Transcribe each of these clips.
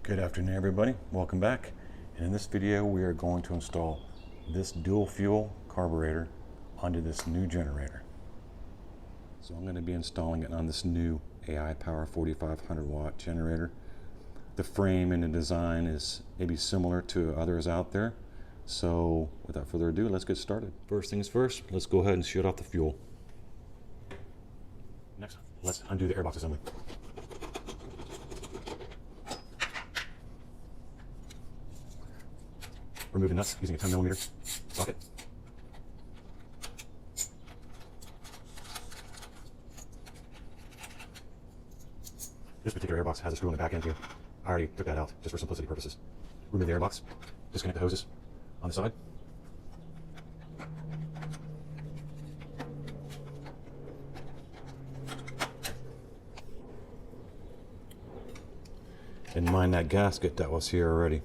Good afternoon, everybody. Welcome back. And in this video we are going to install this dual fuel carburetor onto this new generator. So I'm going to be installing it on this new AI Power 4500 watt generator. The frame and the design is maybe similar to others out there. So without further ado, let's get started. First things first, let's go ahead and shut off the fuel. Next, let's undo the airbox assembly. Remove the nuts using a 10mm socket. This particular airbox has a screw on the back end here. I already took that out just for simplicity purposes. Remove the airbox, disconnect the hoses on the side. And mind that gasket that was here already.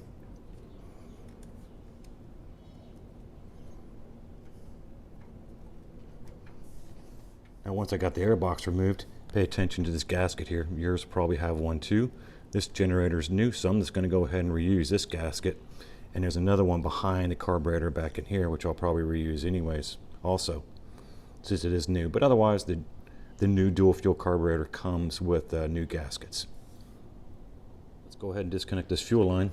Now once I got the airbox removed, pay attention to this gasket here. Yours probably have one too. This generator is new, so I'm just going to go ahead and reuse this gasket. And there's another one behind the carburetor back in here, which I'll probably reuse anyways also, since it is new. But otherwise, the new dual fuel carburetor comes with new gaskets. Let's go ahead and disconnect this fuel line.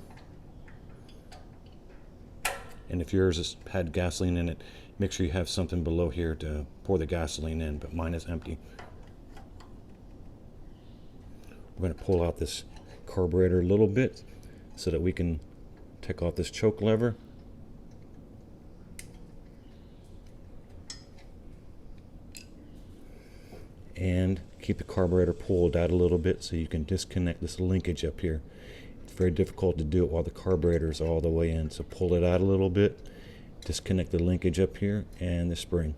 And if yours has had gasoline in it, make sure you have something below here to pour the gasoline in, but mine is empty. We're going to pull out this carburetor a little bit so that we can take off this choke lever. And keep the carburetor pulled out a little bit so you can disconnect this linkage up here. It's very difficult to do it while the carburetor is all the way in, so pull it out a little bit. Disconnect the linkage up here and the spring.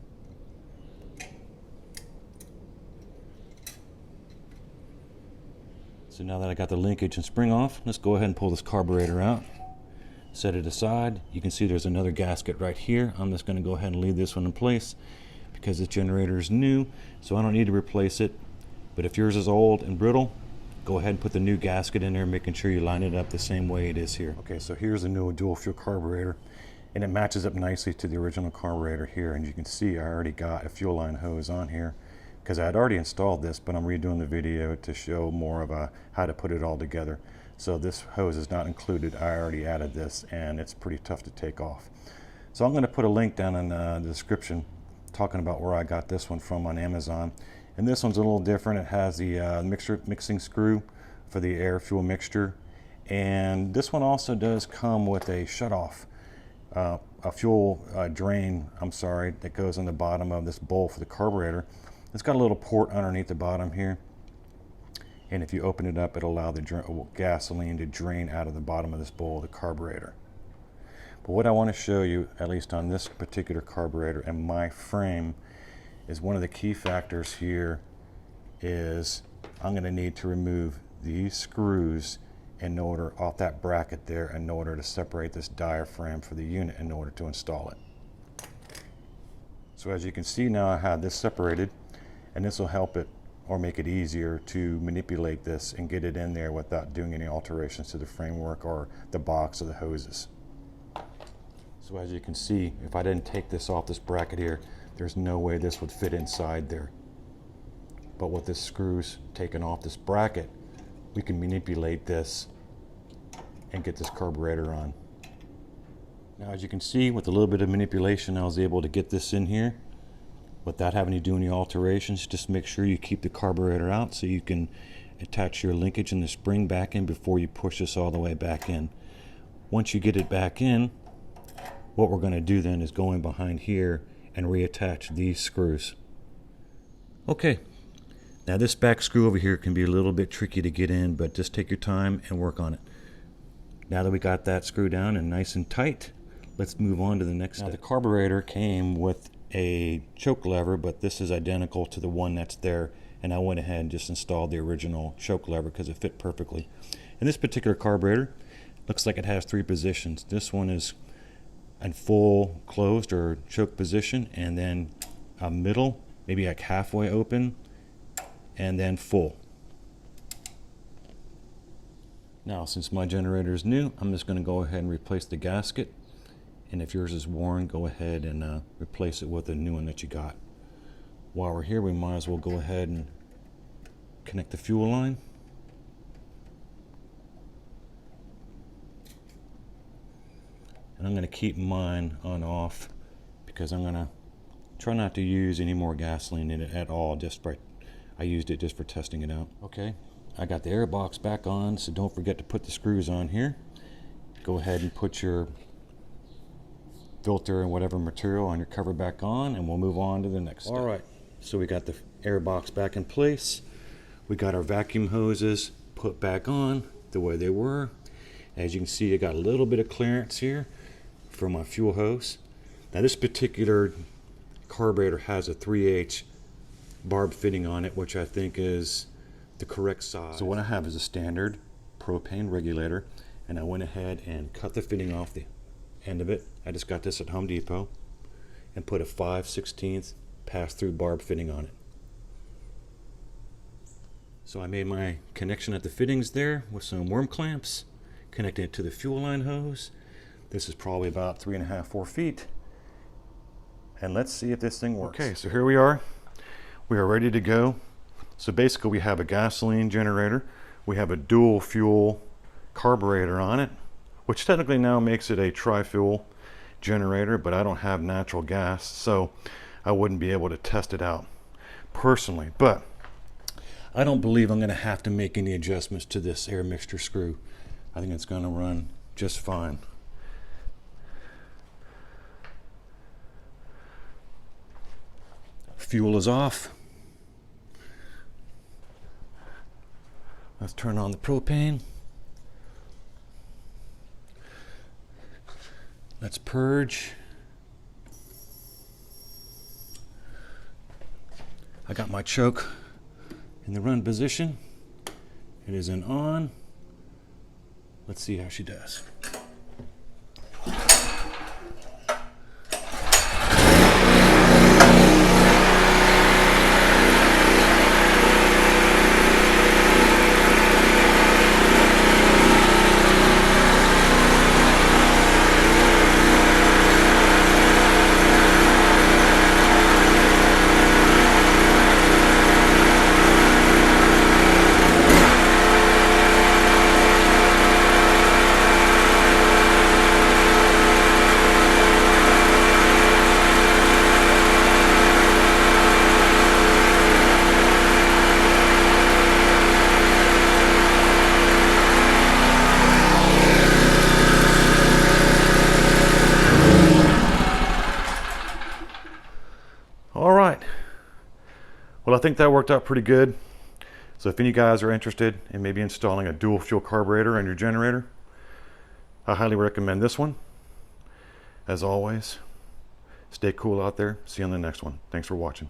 So now that I got the linkage and spring off, let's go ahead and pull this carburetor out. Set it aside. You can see there's another gasket right here. I'm just going to go ahead and leave this one in place because this generator is new, so I don't need to replace it. But if yours is old and brittle, go ahead and put the new gasket in there, making sure you line it up the same way it is here. Okay, so here's the new dual fuel carburetor. And it matches up nicely to the original carburetor here. And you can see I already got a fuel line hose on here because I had already installed this, but I'm redoing the video to show more of how to put it all together. So this hose is not included. I already added this and it's pretty tough to take off. So I'm going to put a link down in the description talking about where I got this one from on Amazon. And this one's a little different. It has the mixing screw for the air fuel mixture. And this one also does come with a shutoff. A fuel drain, that goes on the bottom of this bowl for the carburetor. It's got a little port underneath the bottom here, and if you open it up, it'll allow the gasoline to drain out of the bottom of this bowl of the carburetor. But what I want to show you, at least on this particular carburetor and my frame, is one of the key factors here is I'm going to need to remove these screws in order, off that bracket there, in order to separate this diaphragm for the unit in order to install it. So as you can see now, I have this separated, and this will help it or make it easier to manipulate this and get it in there without doing any alterations to the framework or the box or the hoses. So as you can see, if I didn't take this off this bracket here, there's no way this would fit inside there. But with this screws taken off this bracket, we can manipulate this and get this carburetor on. Now as you can see, with a little bit of manipulation, I was able to get this in here without having to do any alterations. Just make sure you keep the carburetor out so you can attach your linkage and the spring back in before you push this all the way back in. Once you get it back in, what we're going to do then is go in behind here and reattach these screws. Okay. Now this back screw over here can be a little bit tricky to get in, but just take your time and work on it. Now that we got that screw down and nice and tight, let's move on to the next step. The carburetor came with a choke lever, but this is identical to the one that's there, and I went ahead and just installed the original choke lever because it fit perfectly. And this particular carburetor looks like it has 3 positions. This one is in full closed or choke position, and then a middle, maybe like halfway open, and then full. Now, since my generator is new, I'm just going to go ahead and replace the gasket. And if yours is worn, go ahead and replace it with a new one that you got. While we're here, we might as well go ahead and connect the fuel line. And I'm going to keep mine on off because I'm going to try not to use any more gasoline in it at all. I used it just for testing it out. Okay, I got the airbox back on, so don't forget to put the screws on here. Go ahead and put your filter and whatever material on your cover back on, and we'll move on to the next step. All right, so we got the airbox back in place. We got our vacuum hoses put back on the way they were. As you can see, I got a little bit of clearance here for my fuel hose. Now this particular carburetor has a 3/8 barb fitting on it, which I think is the correct size. So what I have is a standard propane regulator, and I went ahead and cut the fitting off the end of it. I just got this at Home Depot and put a 5/16 pass-through barb fitting on it. So I made my connection at the fittings there with some worm clamps, connected it to the fuel line hose. This is probably about 3.5, 4 feet. And let's see if this thing works. Okay, so here we are. We are ready to go. So basically we have a gasoline generator. We have a dual fuel carburetor on it, which technically now makes it a tri-fuel generator, but I don't have natural gas, so I wouldn't be able to test it out personally. But I don't believe I'm going to have to make any adjustments to this air mixture screw. I think it's going to run just fine. Fuel is off. Let's turn on the propane. Let's purge. I got my choke in the run position. It is in on. Let's see how she does. All right, well, I think that worked out pretty good. So if any guys are interested in maybe installing a dual fuel carburetor on your generator, I highly recommend this one. As always, stay cool out there. See you on the next one. Thanks for watching.